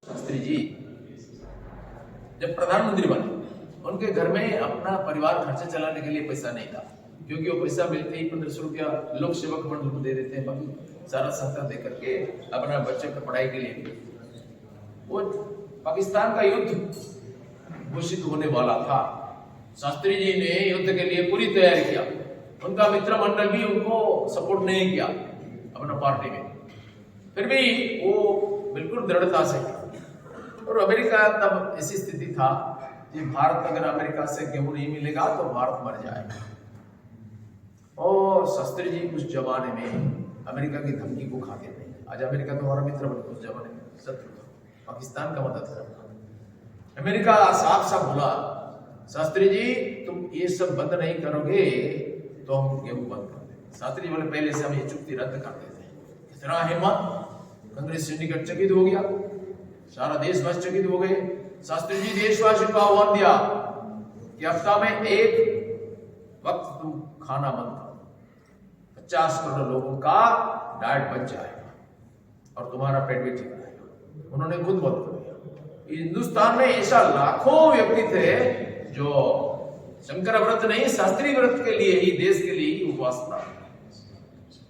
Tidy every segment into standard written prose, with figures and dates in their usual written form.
शास्त्री जी जब प्रधानमंत्री बने, उनके घर में अपना परिवार खर्चा चलाने के लिए पैसा नहीं था, क्योंकि वो पैसा मिलते ही 1500 रुपया लोक सेवक मंडल को दे देते हैं, बाकी सारा सहता दे करके अपना बच्चों की पढ़ाई के लिए। वो पाकिस्तान का युद्ध घोषित होने वाला था, शास्त्री जी ने युद्ध के लिए पूरी तैयारी किया। उनका मित्र मंडल भी उनको सपोर्ट नहीं किया अपना पार्टी में, फिर भी वो बिल्कुल दृढ़ता से। और अमेरिका तब ऐसी स्थिति था कि भारत अगर अमेरिका से गेहूं नहीं मिलेगा तो भारत मर जाएगा। और शास्त्री जी उस जमाने में अमेरिका की धमकी को खाते थे। आज अमेरिका तो हमारा मित्र बन, उस जमाने में शत्रु था, पाकिस्तान का मदद करता। अमेरिका साफ साफ बोला, शास्त्री जी तुम ये सब बंद नहीं करोगे तो हम गेहूं बंद कर देंगे। शास्त्री जी बोले पहले से हम ये चुक्ति रद्द कर देते हैं। इतना हिम्मत, कांग्रेस सिंडिकेट चकित हो गया, सारा देश बस चकित हो गए। शास्त्री जी देशवासियों को आह्वान दिया कि हफ्ता में एक वक्त तुम खाना बंद करो, 50 करोड़ लोगों का डाइट बच जाएगा और तुम्हारा पेट भी ठीक रहेगा। उन्होंने खुद बंद कर दिया। हिंदुस्तान में ऐसा लाखों व्यक्ति थे जो शंकर व्रत नहीं, शास्त्री व्रत के लिए ही, देश के लिए ही उपवास था।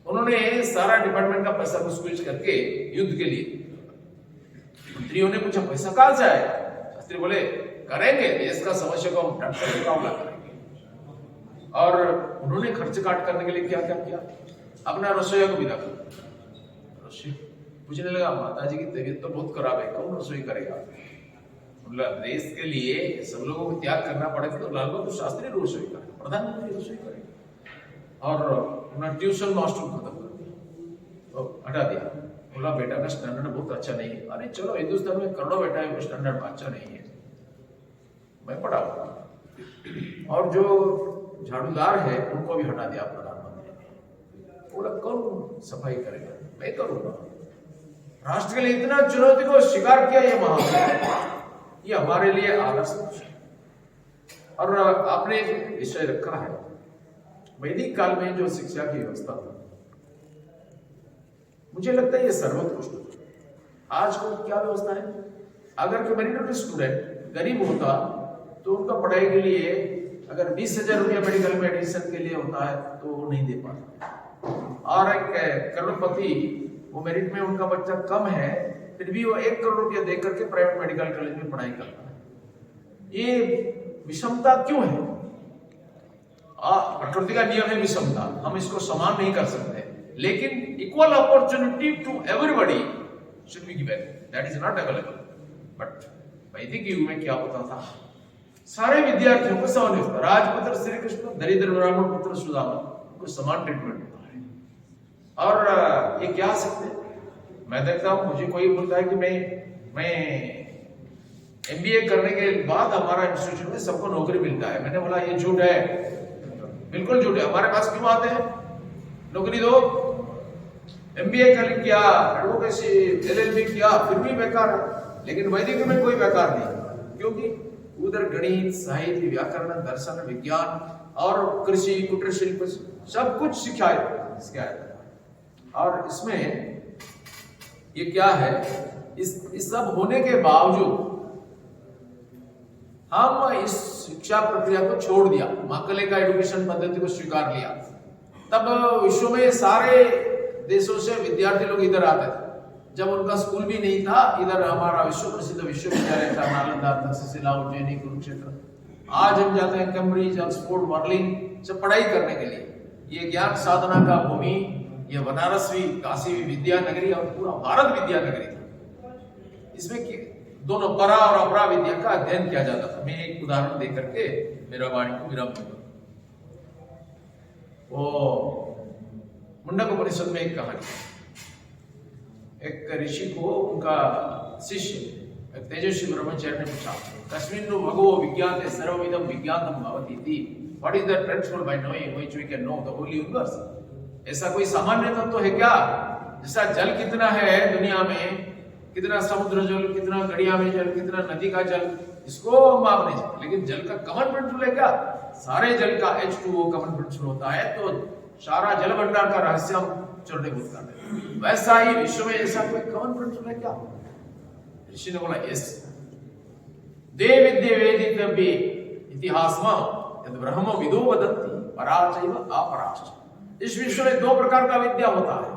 उन्होंने सारा डिपार्टमेंट का पैसा को स्विच करके युद्ध के लिए। मंत्रियों ने पूछा पैसा कहां से आएगा? शास्त्री बोले करेंगे, देश का समस्या को हम डट कर मुकाबला करेंगे। और उन्होंने खर्च काट करने के लिए क्या क्या किया, अपना रसोईया को विदा कर। रसोई पूछने लगा माता जी की तबीयत तो बहुत खराब है, कौन रसोई करेगा? देश के लिए सब लोगों को त्याग करना पड़ेगा तो लाल बहादुर शास्त्री रसोई करेगा, प्रधानमंत्री रसोई करेगा। और अपना ट्यूशन मास्टर खत्म कर दिया, तो हटा दिया। बोला बेटा का स्टैंडर्ड बहुत अच्छा नहीं है। अरे चलो, हिंदुस्तान में करोड़ों बेटा है, स्टैंडर्ड अच्छा नहीं है, मैं पढ़ाऊंगा। और जो झाड़ूदार है उनको भी हटा दिया प्रधानमंत्री ने। बोला कौन सफाई करेगा, मैं करूंगा। राष्ट्र के लिए इतना चुनौती को स्वीकार किया ये महान, ये हमारे लिए आदर्श है। और आपने एक विषय रखा है, वैदिक काल में जो शिक्षा की व्यवस्था था, मुझे लगता है ये सर्वोत्कृष्ट। आज को क्या व्यवस्था है, अगर कोई मेरिटोरियस स्टूडेंट गरीब होता तो उनका पढ़ाई के लिए अगर 20,000 रुपया मेडिकल में एडमिशन के लिए होता है तो वो नहीं दे पाता। और एक करोड़पति, वो मेरिट में उनका बच्चा कम है, फिर भी वो 1 करोड़ रुपया दे करके प्राइवेट मेडिकल कॉलेज में पढ़ाई करता है। ये विषमता क्यों है? प्रकृति का नियम है विषमता, हम इसको समान नहीं कर सकते, लेकिन equal opportunity to everybody should be given, that is not available. But वैदिक युग में क्या होता था, सारे विद्यार्थियों को समान होता, राजपुत्र श्री कृष्ण, दरिद्र ब्राह्मण पुत्र सुदामा को समान ट्रीटमेंट होता है। और ये क्या सकते, मैं देखता हूं, मुझे कोई बोलता है कि मैं MBA करने के बाद हमारा इंस्टीट्यूट में सबको नौकरी मिलता है। मैंने बोला ये झूठ है, बिल्कुल झूठ है। हमारे पास क्यों आते हैं, नौकरी दो। MBA किया, एडवोकेसी LLB किया, फिर भी बेकार है। लेकिन वैदिक में कोई बेकार नहीं, क्योंकि उधर गणित, साहित्य, व्याकरण, दर्शन, विज्ञान और कृषि, कुटीर शिल्प सब कुछ सिखाया। और इसमें ये क्या है, इस सब होने के बावजूद हम इस शिक्षा प्रक्रिया को छोड़ दिया, माकले का एजुकेशन पद्धति को स्वीकार लिया। तब विश्व में सारे देशों से विद्यार्थी लोग इधर आते थे। जब उनका स्कूल भी नहीं था, इधर हमारा विश्व प्रसिद्ध विश्वविद्यालय था, नालंदा, तक्षशिला, उज्जैनी, कुरुक्षेत्र। आज हम जाते हैं कैम्ब्रिज, ऑक्सफोर्ड, बर्लिन सब पढ़ाई करने के लिए। ये ज्ञान साधना का भूमि, ये बनारस भी, काशी भी विद्या नगरी और पूरा भारत विद्या नगरी था। इसमें दोनों परा और अपरा विद्या का अध्ययन किया जाता था। मैं एक उदाहरण दे करके मेरा वाणी को विराम दूंगा। वो मुंडक उपनिषद में एक कहानी, एक ऋषि को उनका शिष्य एक तेजस्वी ब्रह्मचारी ने पूछा, तस्मिन्नु भगवो विज्ञाते सर्वमिदं विज्ञातम् भवति इति, what is the principle by knowing which we can know the whole universe? ऐसा कोई सामान्य तत्व है क्या? जैसा जल कितना है दुनिया में, कितना समुद्र जल, कितना गड़िया में जल, कितना नदी का जल, इसको हम माप नहीं सकते। लेकिन जल का कॉमन प्रिंसिपल है क्या? सारे जल का H2O कॉमन प्रिंसिपल होता है, तो सारा जल भंडार का रहस्य हम चरणीभूत कर रहे हैं। वैसा ही विश्व में ऐसा कोई कॉमन प्रिंसिपल है क्या? ऋषि ने बोला यस, दे विद्ये वेदितव्ये इतिहासमा यद ब्रह्म विदो वदन्ति पराचैव अपराश्च। इस विश्व में दो प्रकार का विद्या होता है,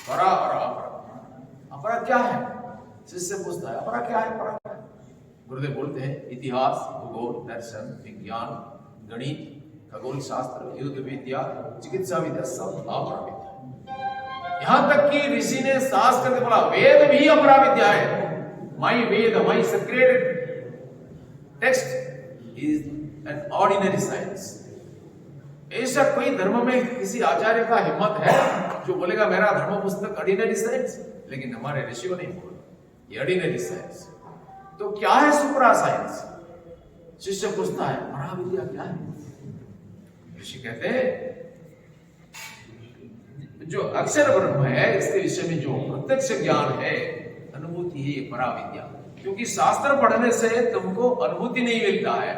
परा और अपरा। अपरा क्या है? शिष्य पूछता है अपरा क्या है? परा क्या है? गुरुदेव बोलते हैं इतिहास, भूगोल, दर्शन, विज्ञान, गणित, खगोल शास्त्र, युद्ध विद्या, चिकित्सा विद्या सब अपरा विद्या। यहां तक कि ऋषि ने शास्त्र में बोला वेद भी अपरा विद्या है। My Veda, my secret text is an ordinary science. ऐसा कोई धर्म में किसी आचार्य का हिम्मत है जो बोलेगा मेरा धर्म पुस्तक ऑर्डिनरी साइंस? लेकिन हमारे ऋषियों ने बोला ये ऑर्डिनरी साइंस। तो क्या है सुपरा साइंस? शिष्य पूछता है महाविद्या क्या है? ऋषि कहते हैं जो अक्षर ब्रह्म है इसके विषय में जो प्रत्यक्ष ज्ञान है, अनुभूति है पराविद्या। क्योंकि शास्त्र पढ़ने से तुमको अनुभूति नहीं मिलता है।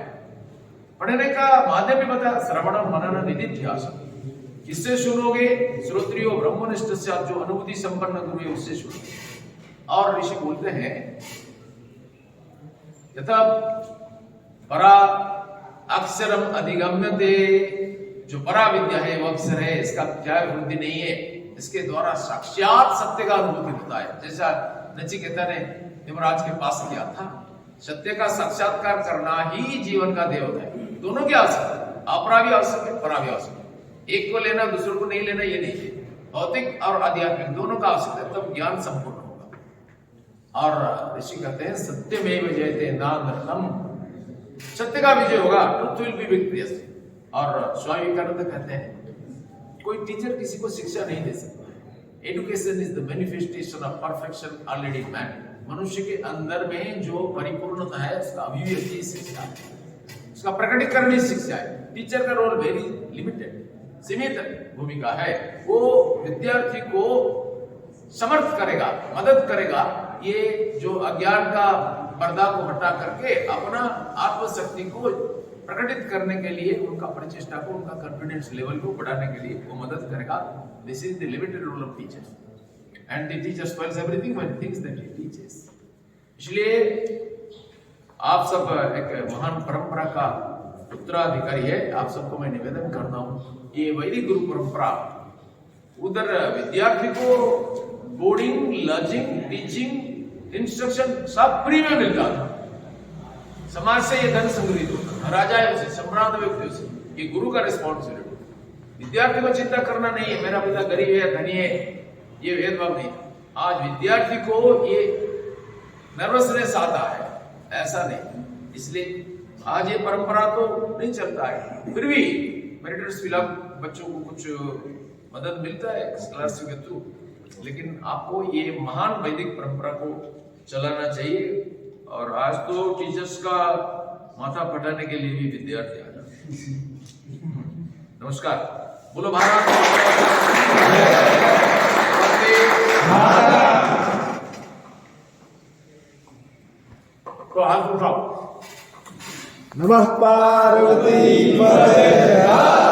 पढ़ने का माध्यम भी बताया, श्रवण मनन निधिध्यासन। किससे सुनोगे? श्रोत्रियो ब्रह्मनिष्ठ से, आप जो अनुभूति संपन्न गुरु है उससे सुनोगे। और ऋषि बोलते हैं यथा परा अक्षरम अधिगम्यते, जो परा विद्या है वो अक्षर है, इसका क्या वृद्धि नहीं है, इसके द्वारा साक्षात सत्य का अनुभूति होता है। जैसा नचिकेता ने यमराज के पास किया था, सत्य का साक्षात्कार करना ही जीवन का देवता है। दोनों की आवश्यकता है, अपरा भी आवश्यक है, परा भी आवश्यक है। एक को लेना दूसरे को नहीं लेना ये नहीं है। भौतिक और आध्यात्मिक दोनों का आवश्यकता है, तब ज्ञान संपूर्ण होगा। और ऋषि कहते हैं सत्यमेव जयते नानृतम, सत्य का विजय होगा, ट्रुथ विल बी विक्टोरियस। और स्वामी विवेकानंद कहते हैं कोई टीचर किसी को शिक्षा नहीं दे सकता। Education is the manifestation of perfection already in man. मनुष्य के अंदर में जो परिपूर्णता है उसका अभिव्यक्ति शिक्षा है, उसका प्रकटीकरण ही शिक्षा है। टीचर का रोल वेरी लिमिटेड, सीमित भूमिका है। वो विद्यार्थी को समर्थ करेगा, मदद करेगा, ये जो अज्ञान का पर्दा को हटा करके अपना आत्मशक्ति को प्रकटित करने के लिए उनका प्रचेष्टा को, उनका कॉन्फिडेंस लेवल को बढ़ाने के लिए वो मदद करेगा। This is the limited role of teachers and the teacher spells everything when things that he teaches. इसलिए आप सब एक महान परंपरा का उत्तराधिकारी है। आप सबको मैं निवेदन करता हूँ, ये वैदिक गुरु परंपरा, उधर विद्यार्थी को बोर्डिंग, लॉजिंग, टीचिंग, इंस्ट्रक्शन सब फ्री में मिलता था। समाज से ये धन संग्रहित होता, राजाओं से, सम्राट व्यक्तियों से। ये गुरु का रिस्पॉन्सिबिलिटी। विद्यार्थी को चिंता करना नहीं है मेरा पिता गरीब है धनी है, ये भेदभाव नहीं। आज विद्यार्थी को ये नर्वसनेस आता है, ऐसा नहीं। इसलिए आज ये परंपरा तो नहीं चलता है, फिर भी मेरिटर्स फिलहाल बच्चों को कुछ मदद मिलता है स्कॉलरशिप के थ्रू। लेकिन आपको ये महान वैदिक परंपरा को चलाना चाहिए। और आज तो टीचर्स का माथा पटाने के लिए भी विद्यार्थी आ जाते। नमस्कार, बोलो भारत। तो हाथ उठाओ। नमः पार्वती पतये।